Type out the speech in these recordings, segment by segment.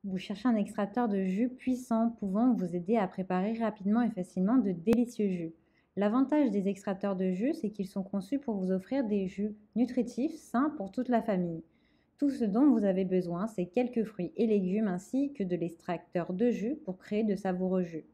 Vous cherchez un extracteur de jus puissant pouvant vous aider à préparer rapidement et facilement de délicieux jus. L'avantage des extracteurs de jus, c'est qu'ils sont conçus pour vous offrir des jus nutritifs sains pour toute la famille. Tout ce dont vous avez besoin, c'est quelques fruits et légumes ainsi que de l'extracteur de jus pour créer de savoureux jus.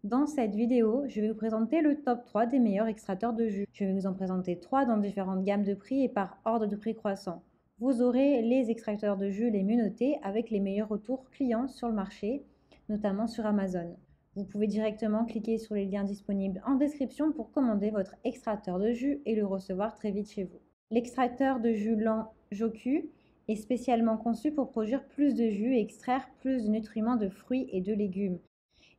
Dans cette vidéo, je vais vous présenter le top 3 des meilleurs extracteurs de jus. Je vais vous en présenter 3 dans différentes gammes de prix et par ordre de prix croissant. Vous aurez les extracteurs de jus les mieux notés avec les meilleurs retours clients sur le marché, notamment sur Amazon. Vous pouvez directement cliquer sur les liens disponibles en description pour commander votre extracteur de jus et le recevoir très vite chez vous. L'extracteur de jus lent Joku est spécialement conçu pour produire plus de jus et extraire plus de nutriments de fruits et de légumes.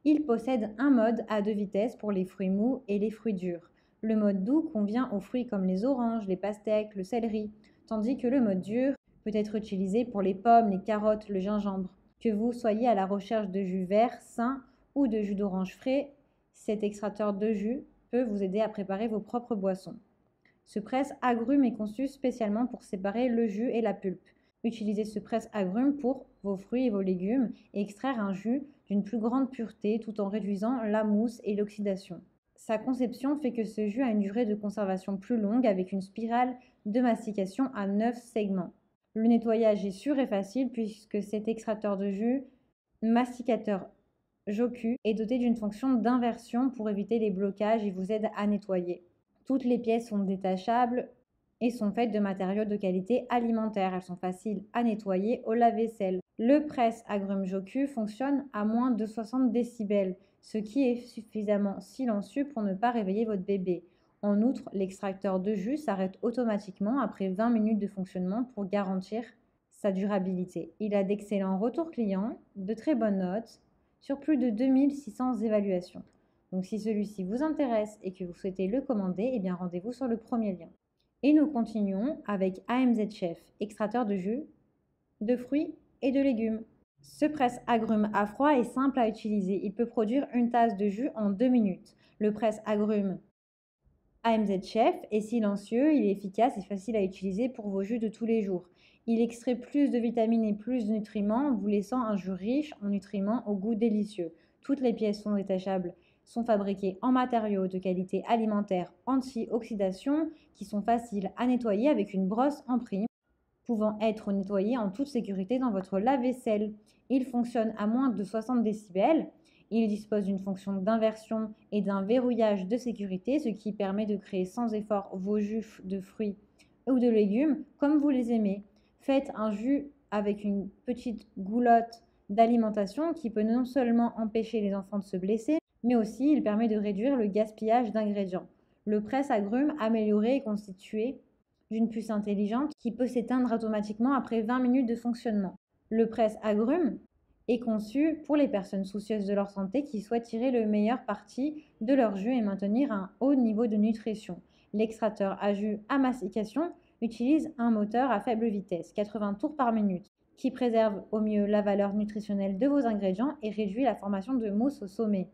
Il possède un mode à 2 vitesses pour les fruits mous et les fruits durs. Le mode doux convient aux fruits comme les oranges, les pastèques, le céleri, tandis que le mode dur peut être utilisé pour les pommes, les carottes, le gingembre. Que vous soyez à la recherche de jus vert, sain ou de jus d'orange frais, cet extracteur de jus peut vous aider à préparer vos propres boissons. Ce presse-agrumes est conçu spécialement pour séparer le jus et la pulpe. Utilisez ce presse-agrumes pour vos fruits et vos légumes et extraire un jus d'une plus grande pureté tout en réduisant la mousse et l'oxydation. Sa conception fait que ce jus a une durée de conservation plus longue avec une spirale de mastication à 9 segments. Le nettoyage est sûr et facile puisque cet extracteur de jus masticateur Joku est doté d'une fonction d'inversion pour éviter les blocages et vous aide à nettoyer. Toutes les pièces sont détachables et sont faites de matériaux de qualité alimentaire. Elles sont faciles à nettoyer au lave-vaisselle. Le presse-agrumes Joku fonctionne à moins de 60 décibels, ce qui est suffisamment silencieux pour ne pas réveiller votre bébé. En outre, l'extracteur de jus s'arrête automatiquement après 20 minutes de fonctionnement pour garantir sa durabilité. Il a d'excellents retours clients, de très bonnes notes, sur plus de 2600 évaluations. Donc si celui-ci vous intéresse et que vous souhaitez le commander, eh bien rendez-vous sur le premier lien. Et nous continuons avec AMZ Chef, extracteur de jus, de fruits et de légumes. Ce presse-agrumes à froid est simple à utiliser. Il peut produire une tasse de jus en 2 minutes. Le presse-agrumes AMZ Chef est silencieux, il est efficace et facile à utiliser pour vos jus de tous les jours. Il extrait plus de vitamines et plus de nutriments, vous laissant un jus riche en nutriments au goût délicieux. Toutes les pièces sont détachables, sont fabriquées en matériaux de qualité alimentaire anti-oxydation qui sont faciles à nettoyer avec une brosse en prime, pouvant être nettoyées en toute sécurité dans votre lave-vaisselle. Il fonctionne à moins de 60 décibels. Il dispose d'une fonction d'inversion et d'un verrouillage de sécurité, ce qui permet de créer sans effort vos jus de fruits ou de légumes comme vous les aimez. Faites un jus avec une petite goulotte d'alimentation qui peut non seulement empêcher les enfants de se blesser, mais aussi il permet de réduire le gaspillage d'ingrédients. Le presse-agrumes amélioré est constitué d'une puce intelligente qui peut s'éteindre automatiquement après 20 minutes de fonctionnement. Le presse-agrumes est conçu pour les personnes soucieuses de leur santé qui souhaitent tirer le meilleur parti de leur jus et maintenir un haut niveau de nutrition. L'extracteur à jus à mastication utilise un moteur à faible vitesse, 80 tours par minute, qui préserve au mieux la valeur nutritionnelle de vos ingrédients et réduit la formation de mousse au sommet.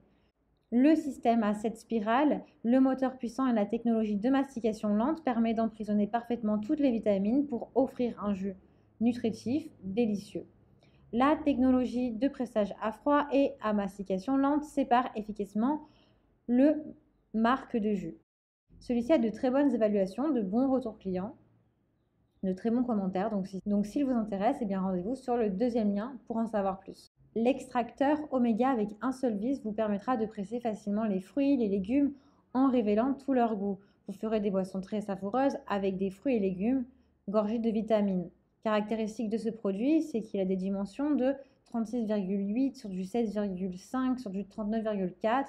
Le système à 7 spirales, le moteur puissant et la technologie de mastication lente permet d'emprisonner parfaitement toutes les vitamines pour offrir un jus nutritif délicieux. La technologie de pressage à froid et à mastication lente sépare efficacement le marque de jus. Celui-ci a de très bonnes évaluations, de bons retours clients, de très bons commentaires. Donc s'il vous intéresse, eh bien rendez-vous sur le deuxième lien pour en savoir plus. L'extracteur Oméga avec un seul vis vous permettra de presser facilement les fruits, les légumes en révélant tout leur goût. Vous ferez des boissons très savoureuses avec des fruits et légumes gorgés de vitamines. Caractéristique de ce produit, c'est qu'il a des dimensions de 36,8 sur du 16,5 sur du 39,4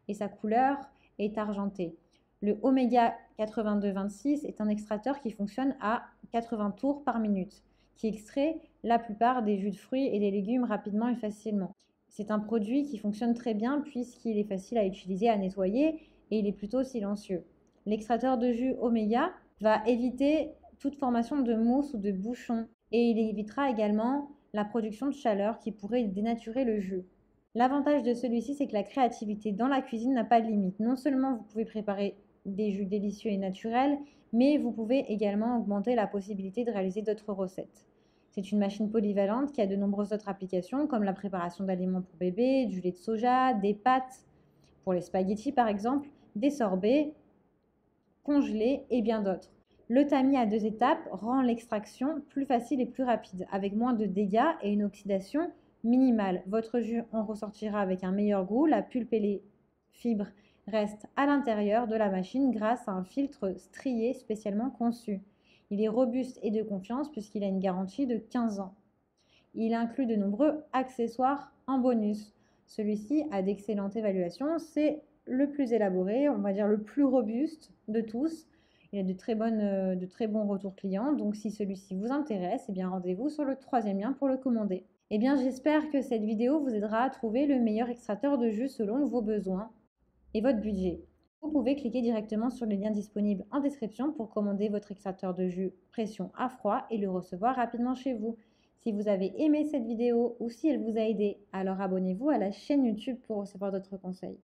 et sa couleur est argentée. Le Oméga 8226 est un extracteur qui fonctionne à 80 tours par minute, qui extrait la plupart des jus de fruits et des légumes rapidement et facilement. C'est un produit qui fonctionne très bien puisqu'il est facile à utiliser, à nettoyer et il est plutôt silencieux. L'extracteur de jus Oméga va éviter toute formation de mousse ou de bouchon et il évitera également la production de chaleur qui pourrait dénaturer le jus. L'avantage de celui-ci, c'est que la créativité dans la cuisine n'a pas de limite. Non seulement vous pouvez préparer des jus délicieux et naturels, mais vous pouvez également augmenter la possibilité de réaliser d'autres recettes. C'est une machine polyvalente qui a de nombreuses autres applications comme la préparation d'aliments pour bébés, du lait de soja, des pâtes pour les spaghettis par exemple, des sorbets congelés et bien d'autres. Le tamis à 2 étapes rend l'extraction plus facile et plus rapide, avec moins de dégâts et une oxydation minimale. Votre jus en ressortira avec un meilleur goût, la pulpe et les fibres restent à l'intérieur de la machine grâce à un filtre strié spécialement conçu. Il est robuste et de confiance puisqu'il a une garantie de 15 ans. Il inclut de nombreux accessoires en bonus. Celui-ci a d'excellentes évaluations, c'est le plus élaboré, on va dire le plus robuste de tous. Il a de très bons retours clients, donc si celui-ci vous intéresse, eh bien rendez-vous sur le 3e lien pour le commander. Eh bien j'espère que cette vidéo vous aidera à trouver le meilleur extracteur de jus selon vos besoins et votre budget. Vous pouvez cliquer directement sur le lien disponible en description pour commander votre extracteur de jus pression à froid et le recevoir rapidement chez vous. Si vous avez aimé cette vidéo ou si elle vous a aidé, alors abonnez-vous à la chaîne YouTube pour recevoir d'autres conseils.